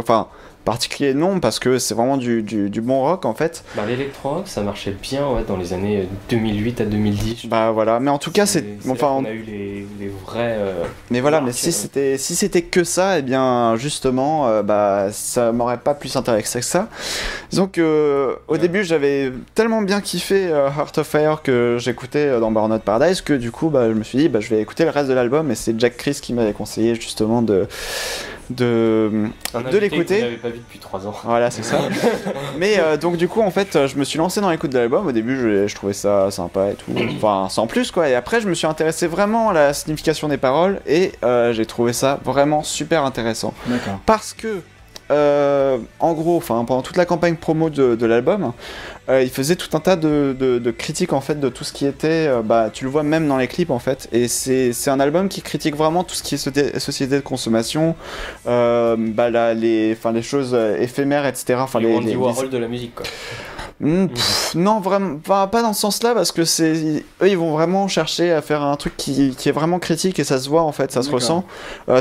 Particulier non, parce que c'est vraiment du bon rock en fait. L'électro-rock ça marchait bien dans les années 2008 à 2010. Voilà, mais en tout cas on a eu les vrais. Mais voilà, mais si c'était que ça, et bien justement, ça m'aurait pas plus intéressé que ça. Donc au début j'avais tellement bien kiffé Heart of Fire que j'écoutais dans Burnout Paradise que du coup je me suis dit je vais écouter le reste de l'album, et c'est Jack Chris qui m'avait conseillé justement de l'écouter. Je l'avais pas vu depuis 3 ans. Voilà, c'est ça. Mais donc du coup en fait je me suis lancé dans l'écoute de l'album. Au début je trouvais ça sympa et tout, sans plus quoi, et après je me suis intéressé vraiment à la signification des paroles, et j'ai trouvé ça vraiment super intéressant. D'accord. Parce que en gros, pendant toute la campagne promo de l'album, il faisait tout un tas de critiques en fait de tout ce qui était, tu le vois même dans les clips en fait, et c'est un album qui critique vraiment tout ce qui est société de consommation, les choses éphémères, etc. Les Andy Warhol de la musique quoi. Non, vraiment pas dans ce sens-là, parce que eux ils vont vraiment chercher à faire un truc qui est vraiment critique, et ça se voit en fait, ça se ressent,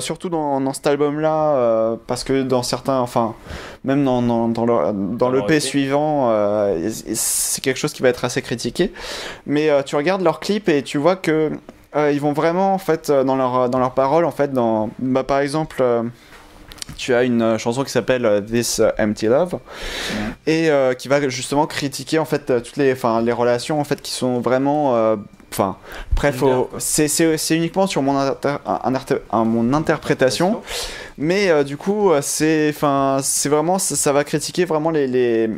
surtout dans cet album-là, parce que dans certains, même dans l'EP suivant, c'est quelque chose qui va être assez critiqué. Mais tu regardes leurs clips et tu vois que ils vont vraiment en fait dans leurs paroles en fait, par exemple. Tu as une chanson qui s'appelle This Empty Love, et qui va justement critiquer en fait toutes les relations en fait qui sont vraiment bref, c'est uniquement sur mon interprétation, mais du coup c'est vraiment ça va critiquer vraiment les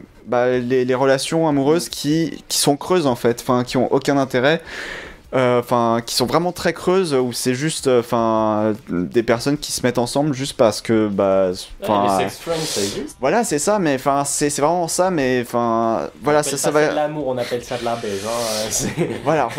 relations amoureuses qui sont creuses en fait, qui ont aucun intérêt. Qui sont vraiment très creuses, où c'est juste des personnes qui se mettent ensemble juste parce que les sex friends ça existe. Voilà, c'est ça, mais c'est vraiment ça, mais voilà, ça va. C'est de l'amour, on appelle ça de la baise, Voilà,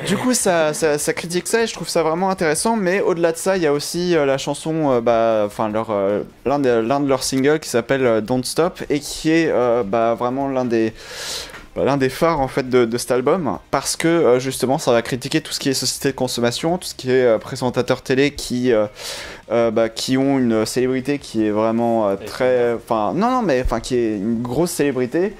du coup ça critique ça, et je trouve ça vraiment intéressant. Mais au-delà de ça, il y a aussi la chanson l'un de leurs singles qui s'appelle Don't Stop, et qui est vraiment l'un des phares en fait de cet album, parce que justement ça va critiquer tout ce qui est société de consommation, tout ce qui est présentateurs télé qui ont une célébrité qui est vraiment qui est une grosse célébrité,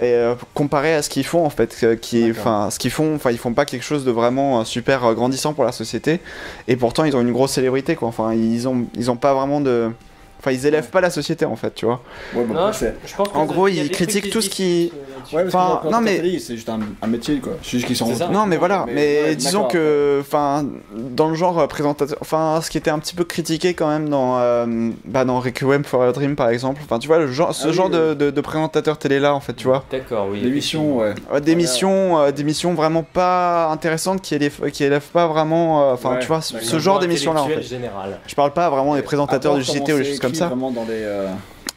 voilà. Et comparé à ce qu'ils font en fait, ce qu'ils font, ils font pas quelque chose de vraiment super grandissant pour la société, et pourtant ils ont une grosse célébrité quoi. Ils ont pas vraiment de ils élèvent pas la société en fait, tu vois. Ouais, je pense en gros, ils critiquent tout ce qui. Ouais, parce que non mais c'est juste un métier quoi. C'est juste qu'ils sont. Non mais voilà, mais disons que dans le genre présentateur, ce qui était un petit peu critiqué quand même dans Requiem for a Dream par exemple. Tu vois ce genre de présentateur télé là en fait, tu vois. D'accord, oui. D'émissions, ouais. D'émissions vraiment pas intéressantes qui élèvent pas vraiment. Tu vois ce genre d'émissions là en fait. Général. Je parle pas vraiment des présentateurs du JT ou des choses comme ça. Vraiment dans des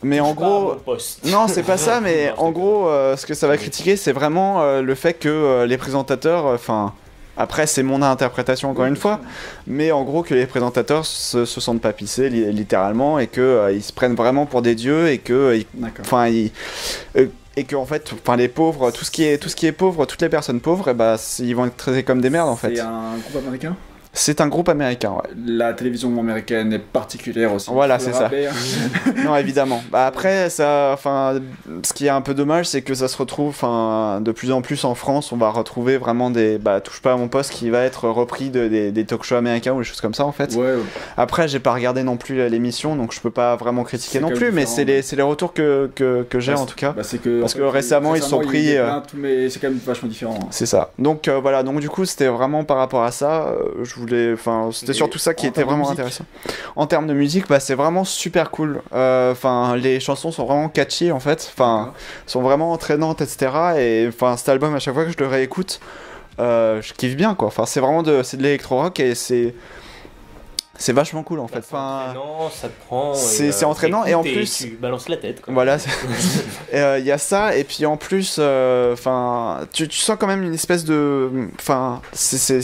Mais en gros, non, c'est pas ça, mais en gros, ce que ça va critiquer, c'est vraiment le fait que les présentateurs, après c'est mon interprétation encore une fois, mais en gros que les présentateurs se sentent pas pissés littéralement, et que ils se prennent vraiment pour des dieux, et que et que en fait, les pauvres, tout ce qui est pauvre, toutes les personnes pauvres, ils vont être traités comme des merdes en fait. C'est un groupe américain ? C'est un groupe américain, ouais. La télévision américaine est particulière aussi. Voilà, c'est ça. Non, évidemment. Bah après, ça, enfin, ce qui est un peu dommage, c'est que ça se retrouve, enfin, de plus en plus en France, on va retrouver vraiment des, bah, touche pas à mon poste, qui va être repris des talk-shows américains ou des choses comme ça, en fait. Ouais. Après, j'ai pas regardé non plus l'émission, donc je peux pas vraiment critiquer non plus, mais c'est les retours que j'ai en tout cas. Bah, c'est que, parce que récemment, ils sont pris. Mais c'est quand même vachement différent. Hein. C'est ça. Donc voilà. Donc du coup, c'était vraiment par rapport à ça. Je voulais, enfin, c'était surtout ça qui était vraiment intéressant. En termes de musique, bah c'est vraiment super cool. Enfin, les chansons sont vraiment catchy en fait. Enfin, sont vraiment entraînantes, etc. Et enfin, cet album, à chaque fois que je le réécoute, je kiffe bien quoi. Enfin, c'est vraiment de l'électro-rock et c'est vachement cool en fait. Enfin, ça te prend. C'est entraînant et en plus tu balances la tête. Quoi. Voilà. Il y a ça et puis en plus, enfin, tu sens quand même une espèce de, enfin, c'est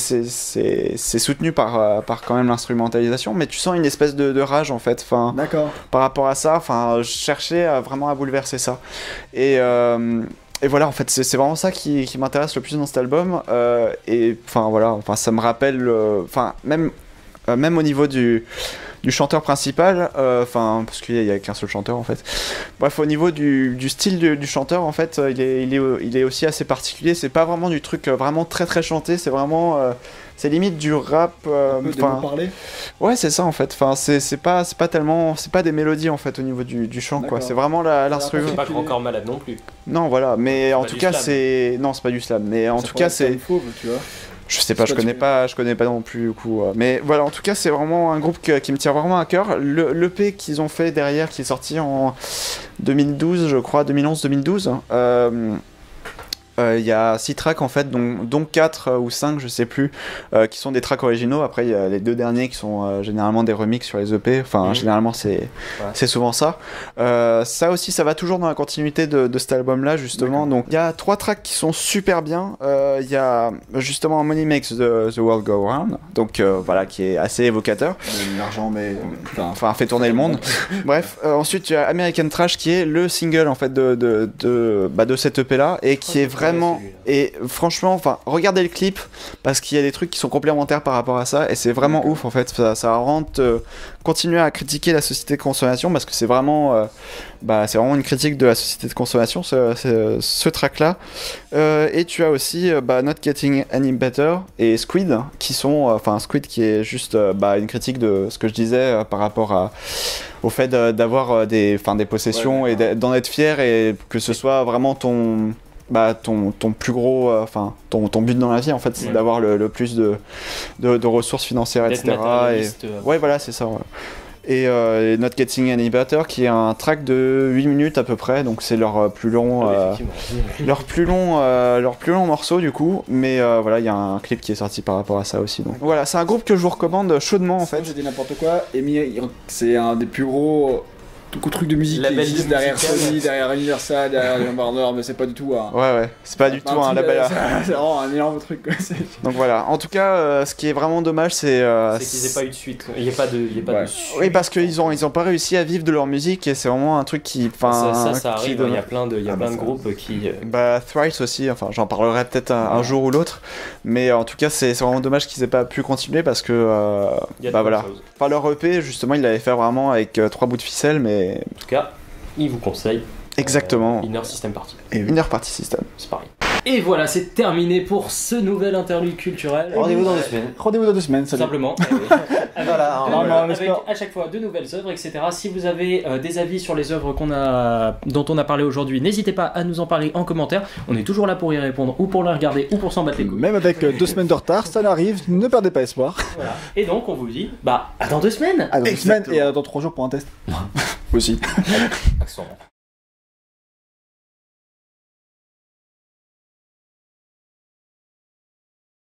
soutenu par quand même l'instrumentalisation, mais tu sens une espèce de rage en fait. Enfin, d'accord. Par rapport à ça, enfin, je cherchais vraiment à bouleverser ça et voilà, en fait, c'est vraiment ça qui m'intéresse le plus dans cet album. Et enfin voilà, enfin ça me rappelle, enfin même au niveau du chanteur principal, parce qu'il y a qu'un seul chanteur en fait. Bref, au niveau du style du chanteur en fait, il est aussi assez particulier. C'est pas vraiment du truc vraiment très très chanté. C'est vraiment c'est limite du rap. Parler. Ouais, c'est ça en fait. Enfin, c'est pas tellement, c'est pas des mélodies en fait au niveau du chant quoi. C'est vraiment l'instru. C'est pas encore malade non plus. Non, voilà. Mais en tout cas, c'est pas du slam. Mais en tout cas, c'est. Fauve, tu vois. Je sais pas, je connais pas non plus du coup. Mais voilà, en tout cas, c'est vraiment un groupe qui me tient vraiment à cœur. L'EP qu'ils ont fait derrière, qui est sorti en 2012, je crois, 2011-2012. Il y a 6 tracks en fait, dont 4 ou 5, je sais plus, qui sont des tracks originaux. Après, il y a les 2 derniers qui sont généralement des remixes sur les EP. Enfin, généralement, c'est souvent ça. Ça aussi, ça va toujours dans la continuité de cet album-là, justement. Donc, il y a 3 tracks qui sont super bien. Il y a justement Money Makes the World Go Round, donc voilà, qui est assez évocateur. L'argent, mais enfin, fait tourner le monde. Bref, ensuite, il y a American Trash, qui est le single en fait de cette EP-là et qui est vraiment. Et franchement, enfin, regardez le clip parce qu'il y a des trucs qui sont complémentaires par rapport à ça et c'est vraiment ouf en fait. Ça rentre continuer à critiquer la société de consommation parce que c'est vraiment une critique de la société de consommation ce track là. Et tu as aussi Not Getting Any Better et Squid qui sont Squid qui est juste une critique de ce que je disais par rapport au fait d'avoir des possessions et d'en être fier et que ce soit vraiment ton plus gros, ton but dans la vie en fait, c'est d'avoir le plus de ressources financières, etc. Ouais, voilà, c'est ça. Ouais. Et Not Getting Any Better, qui est un track de 8 minutes à peu près, donc c'est leur plus long, leur plus long morceau du coup. Mais voilà, il y a un clip qui est sorti par rapport à ça aussi. Donc voilà, c'est un groupe que je vous recommande chaudement en fait. J'ai dit n'importe quoi. C'est un des plus gros. Truc de musique qui existe derrière Sony, derrière Universal, derrière Warner, mais c'est pas du tout ouais, c'est pas du tout un label. C'est vraiment un énorme truc quoi. Donc voilà, en tout cas, ce qui est vraiment dommage, c'est qu'ils aient pas eu de suite. Il y a pas de suite. Oui, parce qu'ils ont pas réussi à vivre de leur musique et c'est vraiment un truc qui ça arrive, il y a plein de groupes qui Thrice aussi, enfin j'en parlerai peut-être un jour ou l'autre, mais en tout cas c'est vraiment dommage qu'ils aient pas pu continuer parce que voilà. Enfin leur EP justement, il l'avait fait vraiment avec 3 bouts de ficelle, mais en tout cas, il vous conseille. Exactement. Inner System Party. Et Inner Party System. C'est pareil. Et voilà, c'est terminé pour ce nouvel interlude culturel. Rendez-vous dans 2 semaines. Rendez-vous dans 2 semaines, salut. Simplement. Voilà, avec à chaque fois de nouvelles œuvres, etc. Si vous avez des avis sur les œuvres dont on a parlé aujourd'hui, n'hésitez pas à nous en parler en commentaire. On est toujours là pour y répondre, ou pour les regarder, ou pour s'en battre les couilles. Même avec 2 semaines de retard, ça n'arrive, ne perdez pas espoir. Voilà. Et donc, on vous dit, à dans 2 semaines. À dans 2 semaines et dans 3 jours pour un test. Aussi. Accent.